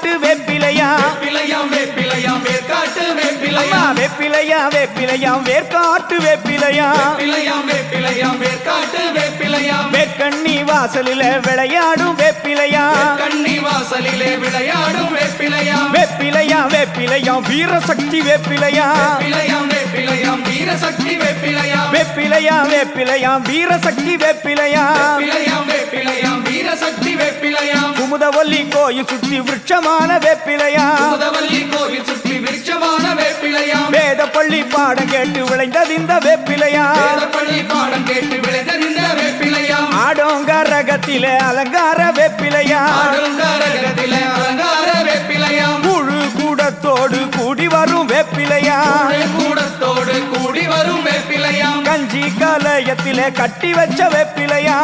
வேர்க்காட்டு வேப்பிலையா வேப்பிலையாம் வேப்பிலையாம் வேர்க்காட்டு வேப்பிலையாம் வேப்பிலையா வேப்பிலையாம் வேர்க்காட்டு வேப்பிலையா வேப்பிலையாம் வேப்பிலையாம் வேர்க்காட்டு வேப்பிலையாம் வேர்க்கண்ணி வாசலிலே விளையாடும் வேப்பிலையா கண்ணி வாசலிலே விளையாடும் வேப்பிலையாம் வேப்பிலையா வேப்பிலையாம் வீரசக்தி வேப்பிலையா வேப்பிலையாம் வேப்பிலையாம் வீரசக்தி வேப்பிலையாம் வேப்பிலையா வேப்பிலையாம் வீரசக்தி வேப்பிலையா வேப்பிலையாம் வேப்பிலையாம் வீரசக்தி வேப்பிலையாம் குமுதவல்லி கோயில் சுற்றி விருட்சமான வேப்பிலையா குமுதவல்லி கோயில் சுற்றி விருட்சமான வேப்பிலையாம் வேதப்பள்ளி பாடம் கேட்டு விளைந்தது இந்த வேப்பிலையா வேதப்பள்ளி பாடம் கேட்டு விளைந்தது இந்த வேப்பிலையாம் ஆடோங்கரகத்திலே அலங்கார வேப்பிலையா ஆடோங்கரகத்திலே அலங்கார வேப்பிலையாம் முழு கூடத்தோடு கூடி வரும் வேப்பிலையா கூடத்தோடு கூடி வரும் வேப்பிலையாம் கஞ்சி கலயத்திலே கட்டி வச்ச வேப்பிலையா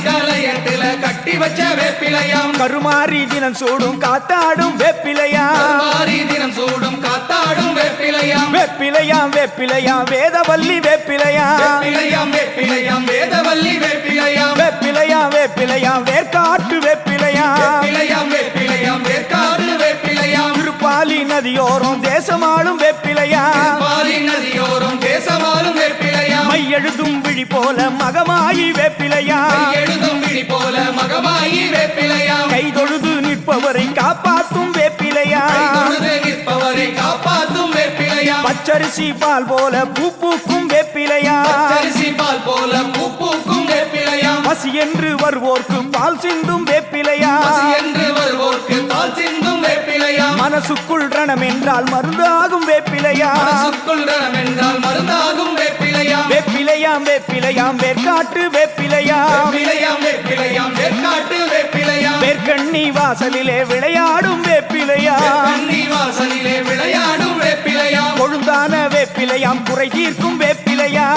கலயத்தில கட்டி வச்ச வேப்பிலையாம் கருமாரி தினம் சூடும் காத்தாடும் வேப்பிலையா கருமாரி தினம் சூடும் காத்தாடும் வேப்பிலையாம் வேப்பிலையாம் வேப்பிலையாம் வேதவல்லி வேப்பிலையா வேப்பிலையாம் வேப்பிலையாம் வேதவல்லி வேப்பிலையாம் வேப்பிலையாம் வேப்பிலையாம் வேர்க்காட்டு வேப்பிலையா வேப்பிலையாம் வேப்பிலையாம் வேர்க்காடு வேப்பிலையாம் திருப்பாலி நதியோரம் தேசமாளும் வேப்பிலையா பாலி நதியோரம் தேசமாலும் வேப்பிலையாம் மையெழுதும் விழி போல மகமாயி வேப்பிலையா எழுதும் விழி போல மகமாயி வேப்பிலையாம் கைதொழுது நிற்பவரை காப்பாற்றும் வேப்பிலையா கைதொழுது நிற்பவரை காப்பாற்றும் வேப்பிலையாம் பச்சரிசி பால் போல பூ பூக்கும் வேப்பிலையா அரிசி பால் போல பூ பூக்கும் வேப்பிலையாம் பசி என்று வருவோர்க்கு பால் சிந்தும் வேப்பிலையா பசி என்று வருவோர்க்கு பால் சிந்தும் வேப்பிலையாம் மனசுக்குள் ரணம் என்றால் மருந்தாகும் வேப்பிலையா மனசுக்குள் ரணம் என்றால் மருந்தாகும் வேப்பிலையாம் வேப்பிலையாம் வேப்பிலையாம் வேர்க்காட்டு வேப்பிலையா வேப்பிலையாம் வேப்பிலையாம் வேர்க்காட்டு வேப்பிலையாம் வேர்க்கண்ணி வாசலிலே விளையாடும் வேப்பிலையா கண்ணி வாசலிலே விளையாடும் வேப்பிலையாம் கொழுந்தான வேப்பிலையாம் குறை தீர்க்கும் வேப்பிலையா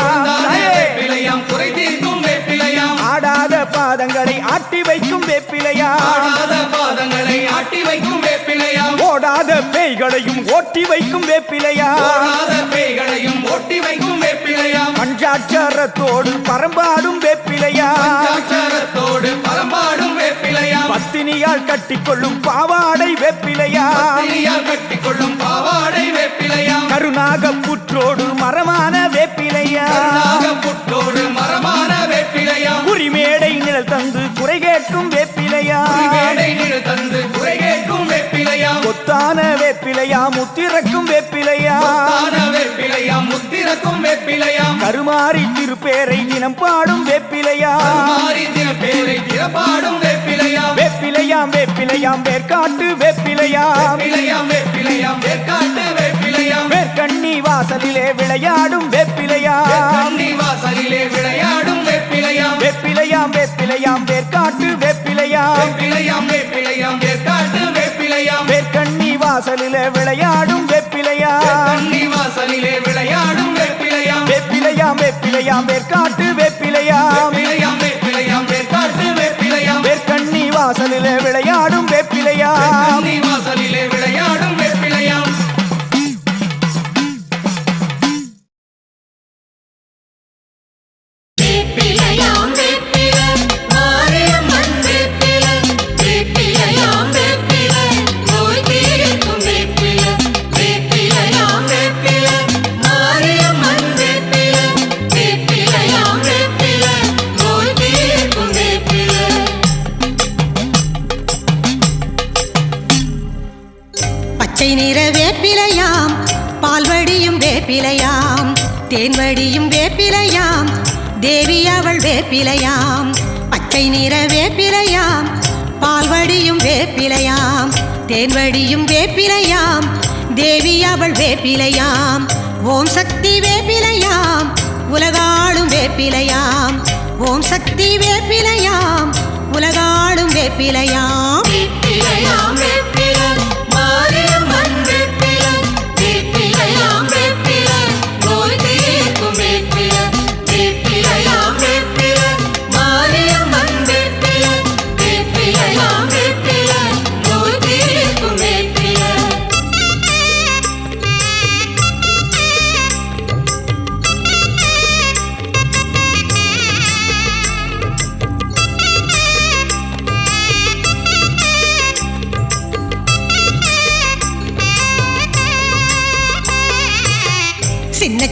வேப்பிலையாம் குறை தீர்க்கும் வேப்பிலையாம் ஆடாத பாதங்களை ஆட்டி வைக்கும் வேப்பிலையா ஆடாத பாதங்களை ஆட்டி வைக்கும் வேப்பிலையாம் ஓடாத பேய்களையும் ஓட்டி வைக்கும் வேப்பிலையா ஓடாத பேய்களையும் ஓட்டி வைக்கும் வேப்பிலையாம் பஞ்சாட்சரத்தோடு பரம்பாடும் வேப்பிலையா பஞ்சாட்சரத்தோடு பரம்பாடும் வேப்பிலையாம் பத்தினியால் கட்டிக்கொள்ளும் பாவாடை வேப்பிலையா பத்தினியால் கட்டிக்கொள்ளும் பாவாடை வேப்பிலையாம் கருணாக புற்றோடு மரமான வேப்பிலையா புற்றோடு மரமான வேப்பிலையாம் குறிமேடை நிழல் தந்து குறை கேட்கும் வேப்பிலையா மேடை நிழல் தந்து குறை கேட்கும் வேப்பிலையாம் கொத்தான வேப்பிலையா முத்திறக்கும் வேப்பிலையா தான வேப்பிலையாம் முத்திரக்கும் வேப்பிலையாம் கருமாறி திருப்பேரை தினம் பாடும் வேப்பிலையா மாறி தின பேரை திறப்பாடும் வேப்பிலையாம் வேப்பிலையாம் வேப்பிலையாம் வேர்க்காட்டு வேப்பிலையா வேப்பிலையாம் வேப்பிலையாம் வேர்க்காட்டு வேப்பிலையாம் வேர்க்கண்ணி வாசலிலே விளையாடும் வேப்பிலையா கண்ணி வாசலிலே விளையாடும் வேப்பிலையாம் வேப்பிலையாம் வேப்பிலையாம் வேர்க்காட்டு வேப்பிலையா வேப்பிலையாம் வேப்பிலையாம் வேர்க்காட்டு வேப்பிலையாம் வேர்க்கண்ணி வாசலிலே விளையாடும் வேப்பிலையா கண்ணி வாசலிலே விளையாடும் வேப்பிலையாம் வேப்பிலையாம் வேப்பிலையாம் வேர்க்காட்டு வேப்பிலையா வேப்பிலையாம் வேப்பிலையாம் வேர்க்காட்டு வேப்பிலையாம் வேர்க்கண்ணி வாசலிலே விளையாடும் வேப்பிலையா கண்ணி வாசலிலே விளையாடும் வேப்பிலையாம் வேப்பிலையாம் வேப்பிலை மாரியம்மன் வேப்பிலை வேப்பிலையாம் வேப்பிலை நோய் தீர்க்கும் வேப்பிலை வேப்பிலையாம் வேப்பிலை மாரியம்மன் வேப்பிலை வேப்பிலையாம் வேப்பிலை நோய் தீர்க்கும் வேப்பிலை பச்சை நிற வேப்பிலையாம் பால்வடியும் வேப்பிலையாம் தேன்வடியும் வேப்பிலையாம் தேவி அவள் வேப்பிலையாம் பச்சை நிற வேப்பிலையாம் பால்வடியும் வேப்பிலையாம் தேன்வடியும் வேப்பிலையாம் தேவி அவள் வேப்பிலையாம் ஓம் சக்தி வேப்பிலையாம் உலகாளும் வேப்பிலையாம் ஓம் சக்தி வேப்பிலையாம் உலகாளும் வேப்பிலையாம் வேப்பிலையாம் வேப்பிலை மாரியம்மன் வேப்பிலை வேப்பிலையாம் வேப்பிலை நோய் தீர்க்கும் வேப்பிலை வேப்பிலையாம் வேப்பிலை மாரியம்மன் வேப்பிலை வேப்பிலையாம் வேப்பிலை நோய் தீர்க்கும் வேப்பிலை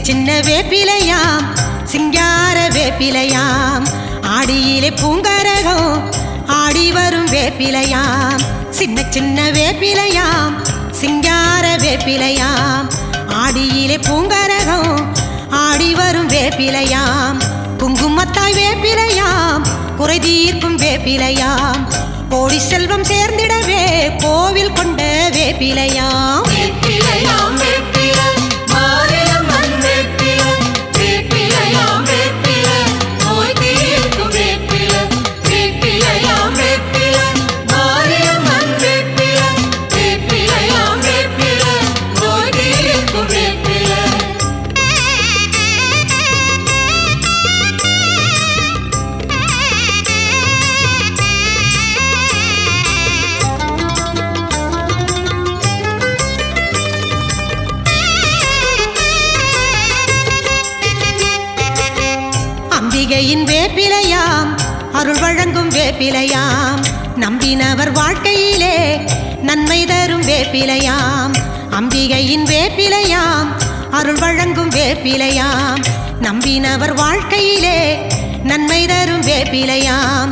சின்ன வேப்பிலையாம் சிங்கார வேப்பிலையாம் ஆடியிலே பூங்கரகம் ஆடி வரும் வேப்பிலையாம் சின்ன சின்ன வேப்பிலையாம் சிங்கார வேப்பிலையாம் ஆடியிலே பூங்கரகம் ஆடி வரும் வேப்பிலையாம் குங்குமத்தாய் வேப்பிலையாம் குறை தீர்க்கும் வேப்பிலையாம் கோடி செல்வம் சேர்ந்திடவே கோவில் கொண்ட வேப்பிலையாம் வேப்பிலையாம் வேப்பில மாரியம்மன் வேப்பில வேப்பிலையாம் வேப்பில நோய் தீர்க்கும் வேப்பில வேப்பிலையாம் வேப்பில மாரியம்மன் வேப்பில வேப்பிலையாம் வேப்பில நோய் தீர்க்கும் வேப்பில அம்பிகையின் வேப்பிலையாம் அருள் வழங்கும் வேப்பிலையாம் நம்பினவர் வாழ்க்கையிலே நன்மை தரும் வேப்பிலையாம் அம்பிகையின் வேப்பிலையாம் அருள் வழங்கும் வேப்பிலையாம் நம்பினவர் வாழ்க்கையிலே நன்மை தரும் வேப்பிலையாம்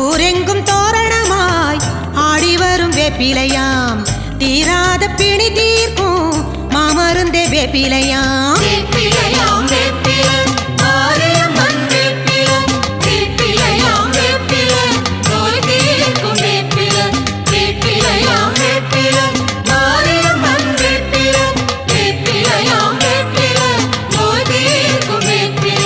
ஊரெங்கும் தோரணமாய் ஆடி வரும் வேப்பிலையாம் தீராத பிணி தீர்க்கும் மாமருந்தே வேப்பிலையாம் வேப்பிலையாம் வேப்பில மாரியம்மன் வேப்பில வேப்பிலையாம் வேப்பில நோய் தீர்க்கும் வேப்பில வேப்பிலையாம் வேப்பில மாரியம்மன் வேப்பில வேப்பிலையாம் வேப்பில நோய் தீர்க்கும் வேப்பில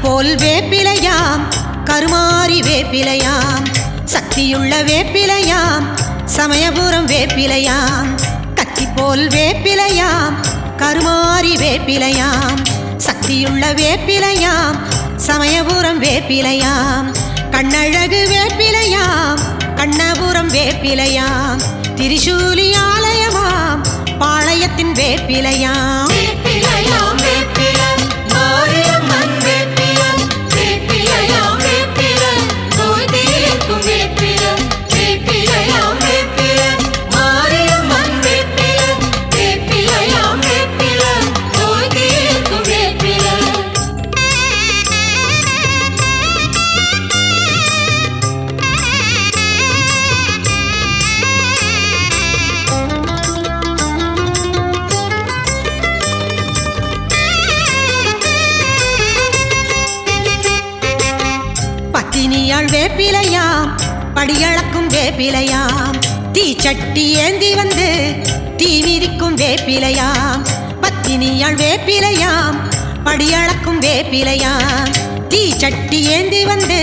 போல் வேப்பிலையாம் கருமாரி வேப்பிலையாம் சக்தியுள்ள வேப்பிலையாம் சமயபுரம் வேப்பிலையாம் கத்தி போல் வேப்பிலையாம் கருமாரி வேப்பிலையாம் சக்தியுள்ள வேப்பிலையாம் சமயபுரம் வேப்பிலையாம் கண்ணழகு வேப்பிலையாம் கண்ணபுரம் வேப்பிலையாம் திரிசூலி ஆலயமாம் பாளையத்தின் வேப்பிலையாம் வேப்பிலையாம் வேப்பில மாரியம்மன் வேப்பில வேப்பிலையாம் வேப்பில நோய் தீர்க்கும் வேப்பில வேப்பிலையாம் வேப்பில மாரியம்மன் வேப்பில வேப்பிலையாம் வேப்பில நோய் தீர்க்கும் வேப்பில பத்தினியாள் வேப்பிலையாம் படியளக்கும் வேப்பிலையாம் தீச்சட்டி ஏந்தி வந்து தீ மிதிக்கும் வேப்பிலையாம் பத்தினியாள் வேப்பிலையாம் படியளக்கும் வேப்பிலையாம் தீச்சட்டி ஏந்தி வந்து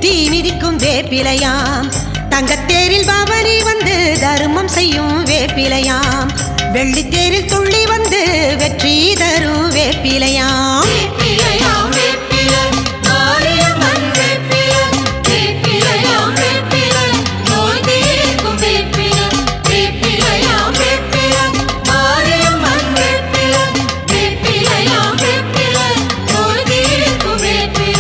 தீ மிதிக்கும் வேப்பிலையாம் தங்கத்தேரில் பவனி வந்து தர்மம் செய்யும் வேப்பிலையாம் வெள்ளித்தேரில் துள்ளி வந்து வெற்றி தரும் வேப்பிலையாம் வேப்பிலையாம் வேப்பில மாரியம்மன் வேப்பில வேப்பிலையாம் வேப்பில நோய் தீர்க்கும் வேப்பில வேப்பிலையாம் வேப்பில மாரியம்மன் வேப்பில வேப்பிலையாம் வேப்பில நோய் தீர்க்கும் வேப்பில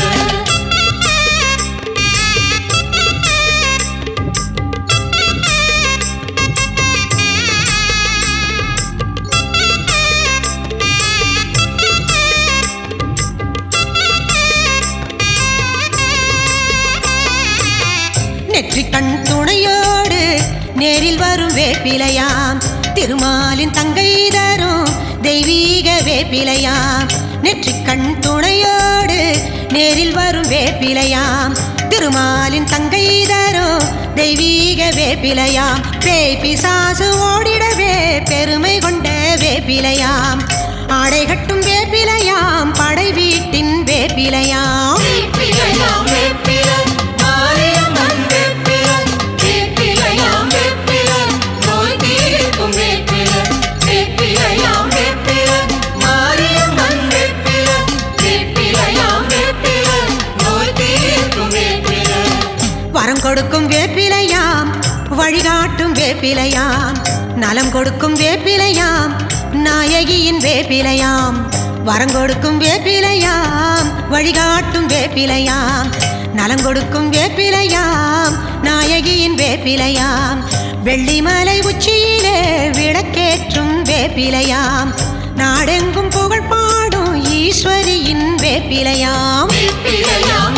நெற்றிக்கண் துணையோடு நேரில் வரும் வேப்பிலையாம் திருமாலின் தங்கை தரும் தெய்வீக வேப்பிலையாம் நெற்றிக்கண் துணையோடு நேரில் வரும் வேப்பிலையாம் திருமாலின் தங்கை தரும் தெய்வீக வேப்பிலையாம் பேய் பிசாசு ஓடிடவே பெருமை கொண்ட வேப்பிலையாம் ஆடை கட்டும் வேப்பிலையாம் படை வீட்டின் வேப்பிலையாம் வேப்பிலையாம் வேப்பில மாரியம்மன் வேப்பில வேப்பிலையாம் வேப்பில நோய் தீர்க்கும் வேப்பில வேப்பிலையாம் வேப்பில மாரியம்மன் வேப்பில வேப்பிலையாம் வேப்பில நோய் தீர்க்கும் வேப்பில வரம் கொடுக்கும் வேப்பிலையாம் வழிகாட்டும் வேப்பிலையாம் நலம் கொடுக்கும் வேப்பிலையாம் நாயகியின் வேப்பிலையாம் வரம் கொடுக்கும் வேப்பிலையாம் வழிகாட்டும் வேப்பிலையாம் நலம் கொடுக்கும் வேப்பிலையாம் நாயகியின் வேப்பிலையாம் வெள்ளிமலை உச்சியிலே விளக்கேற்றும் வேப்பிலையாம் நாடெங்கும் புகழ் பாடும் ஈஸ்வரியின் வேப்பிலையாம் வேப்பிலையாம்